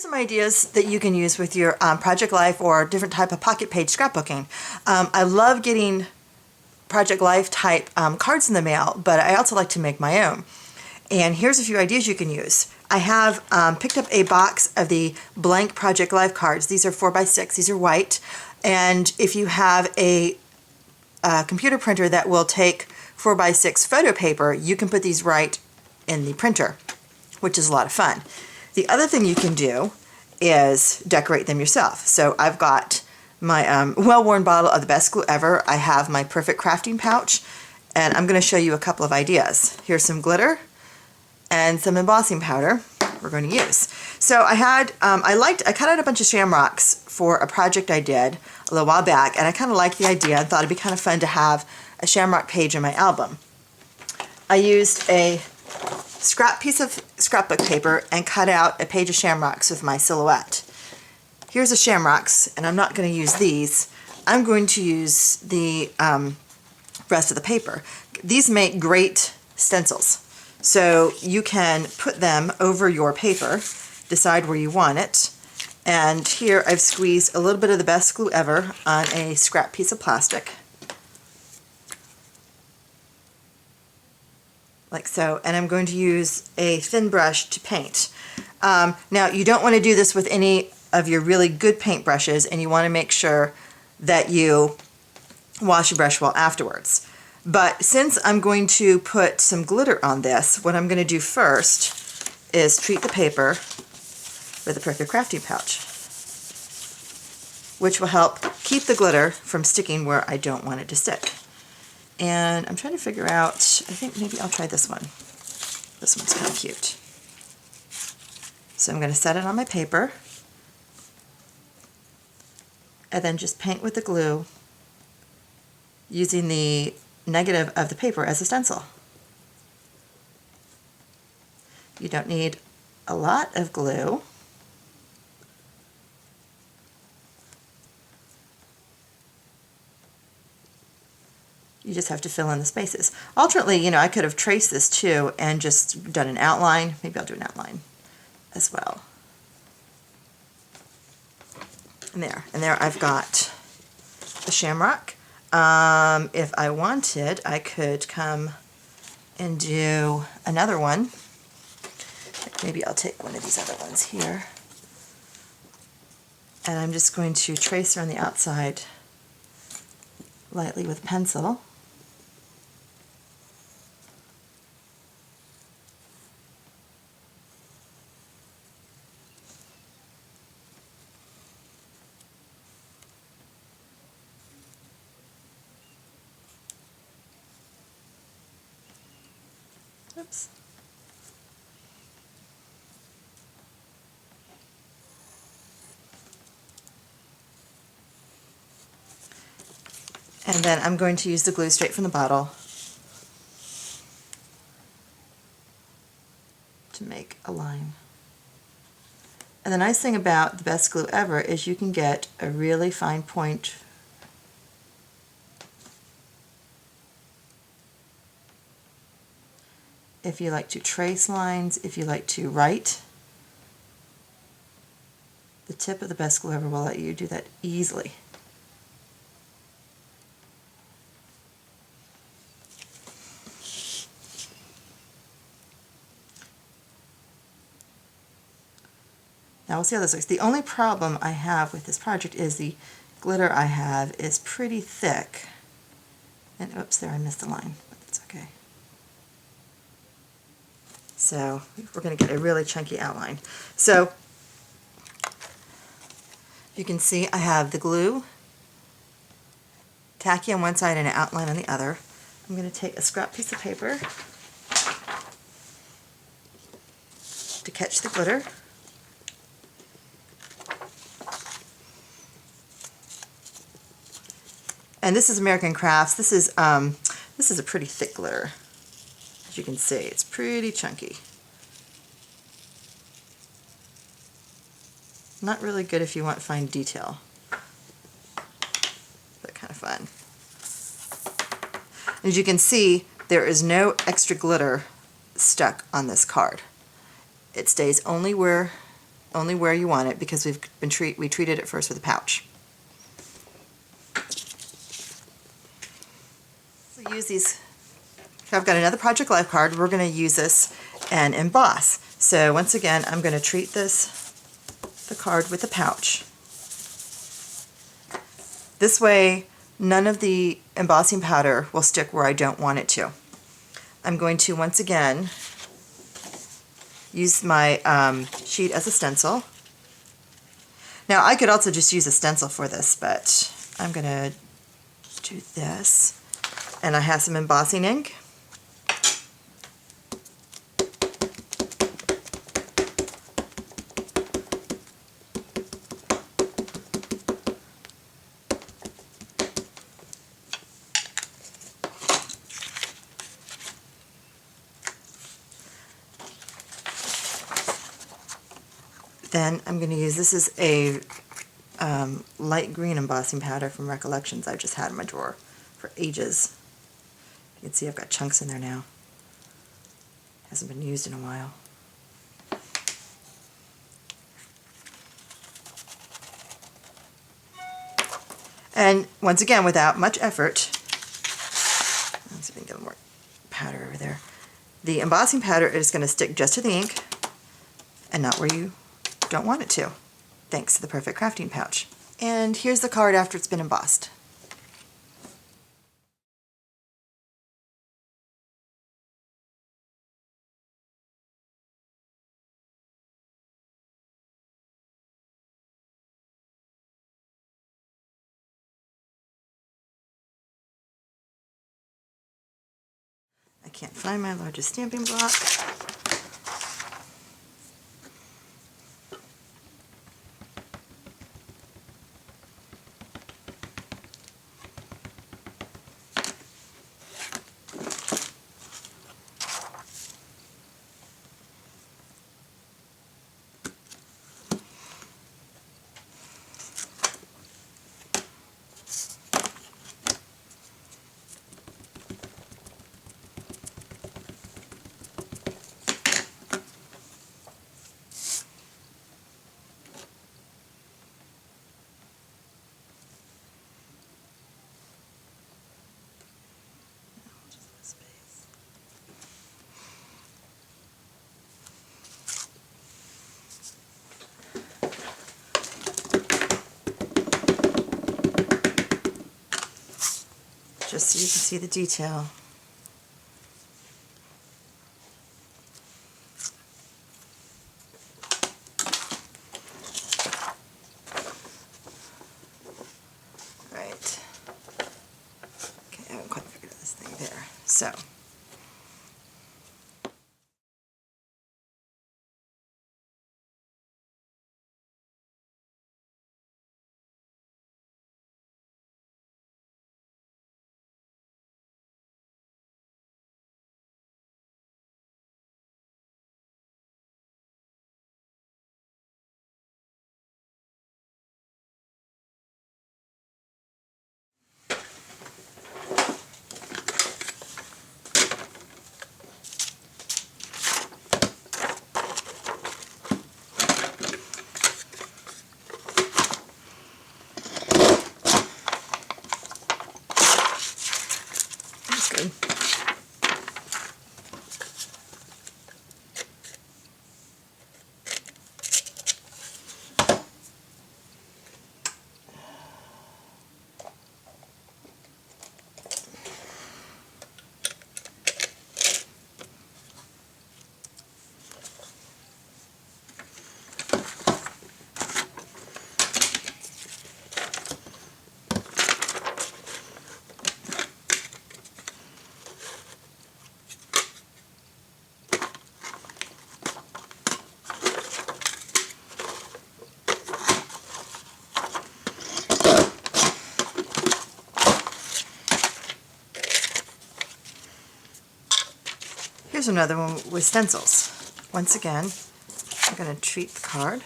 Here's some ideas that you can use with your Project Life or different type of pocket page scrapbooking. I love getting Project Life type cards in the mail, but I also like to make my own. And here's a few ideas you can use. I have picked up a box of the blank Project Life cards. These are 4x6, these are white. And if you have a computer printer that will take 4x6 photo paper, you can put these right in the printer, which is a lot of fun. The other thing you can do is decorate them yourself. So I've got my well-worn bottle of the best glue ever. I have my perfect crafting pouch, and I'm going to show you a couple of ideas. Here's some glitter and some embossing powder we're going to use. So I cut out a bunch of shamrocks for a project I did a little while back, and I kind of liked the idea and thought it'd be kind of fun to have a shamrock page in my album. I used a scrap piece of scrapbook paper and cut out a page of shamrocks with my silhouette. Here's the shamrocks, and I'm not going to use these. I'm going to use the rest of the paper. These make great stencils. So you can put them over your paper, decide where you want it. And here I've squeezed a little bit of the best glue ever on a scrap piece of plastic. Like so, and I'm going to use a thin brush to paint. Now you don't want to do this with any of your really good paint brushes, and you want to make sure that you wash your brush well afterwards. But since I'm going to put some glitter on this, what I'm going to do first is treat the paper with a perfect crafting pouch, which will help keep the glitter from sticking where I don't want it to stick. And I'm trying to figure out, I think maybe I'll try this one. This one's kind of cute. So I'm going to set it on my paper and then just paint with the glue using the negative of the paper as a stencil. You don't need a lot of glue. You just have to fill in the spaces. Alternately, I could have traced this too and just done an outline. Maybe I'll do an outline as well. And there I've got the shamrock. If I wanted, I could come and do another one. Maybe I'll take one of these other ones here. And I'm just going to trace around the outside lightly with a pencil. Oops. And then I'm going to use the glue straight from the bottle to make a line. And the nice thing about the best glue ever is you can get a really fine point if you like to trace lines, if you like to write. The tip of the best glue ever will let you do that easily. Now we'll see how this looks. The only problem I have with this project is the glitter I have is pretty thick. And oops, there I missed a line, but that's okay. So we're going to get a really chunky outline. So you can see I have the glue tacky on one side and an outline on the other. I'm going to take a scrap piece of paper to catch the glitter. And this is American Crafts. This is a pretty thick glitter. As you can see, it's pretty chunky. Not really good if you want fine detail, but kind of fun. As you can see, there is no extra glitter stuck on this card. It stays only where only where you want it because we treated it first with a pouch. So use these. I've got another Project Life card. We're going to use this and emboss. So once again, I'm going to treat the card with a pouch. This way, none of the embossing powder will stick where I don't want it to. I'm going to once again use my sheet as a stencil. Now I could also just use a stencil for this, but I'm going to do this. And I have some embossing ink. Then I'm going to use, this is a light green embossing powder from Recollections I've just had in my drawer for ages. You can see I've got chunks in there now. Hasn't been used in a while. And once again, without much effort, let's see if I can get a little more powder over there. The embossing powder is going to stick just to the ink and not where you don't want it to, thanks to the Perfect Crafting pouch. And here's the card after it's been embossed. I can't find my largest stamping block. Just so you can see the detail. Right. Okay, I haven't quite figured out this thing there. So. That's good. Here's another one with stencils. Once again, I'm going to treat the card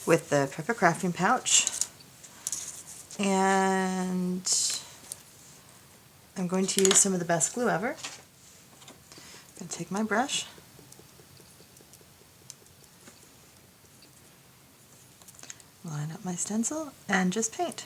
with the Perfect Crafting pouch, and I'm going to use some of the best glue ever. I'm going to take my brush line up my stencil and just paint.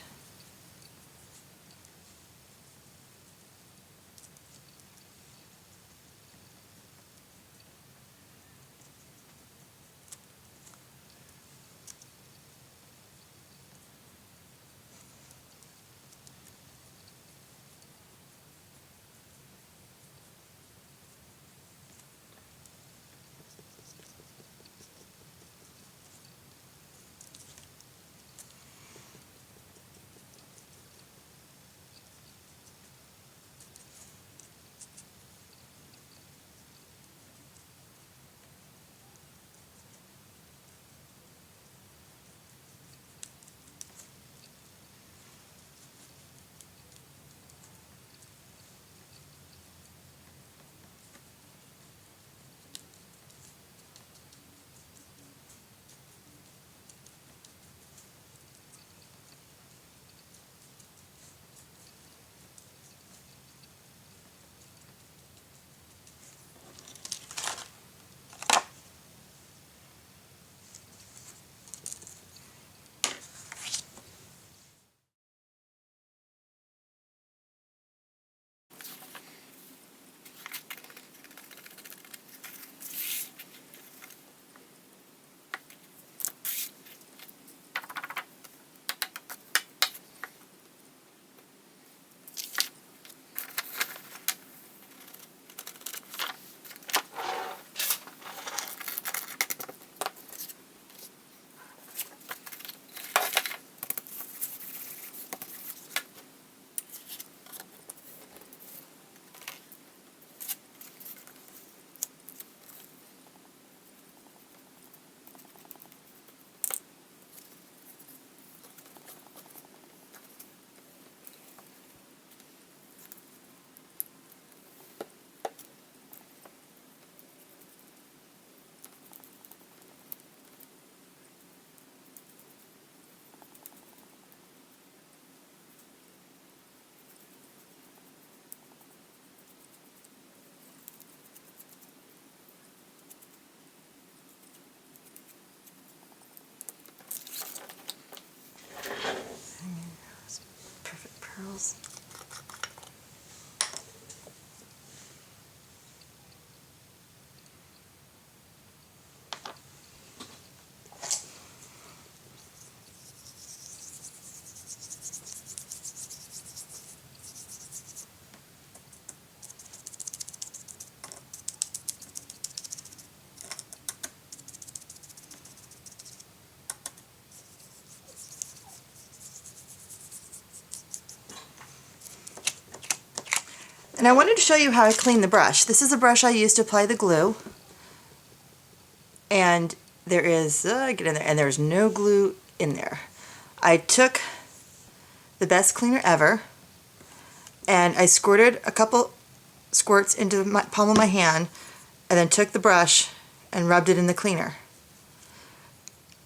Perfect pearls. And I wanted to show you how I clean the brush. This is a brush I use to apply the glue. And there is, get in there, and there's no glue in there. I took the best cleaner ever, and I squirted a couple squirts into the palm of my hand, and then took the brush and rubbed it in the cleaner.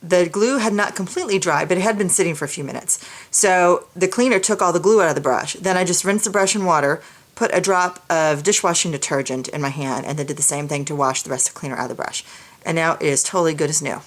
The glue had not completely dried, but it had been sitting for a few minutes. So the cleaner took all the glue out of the brush. Then I just rinsed the brush in water, put a drop of dishwashing detergent in my hand, and then did the same thing to wash the rest of the cleaner out of the brush. And now it is totally good as new.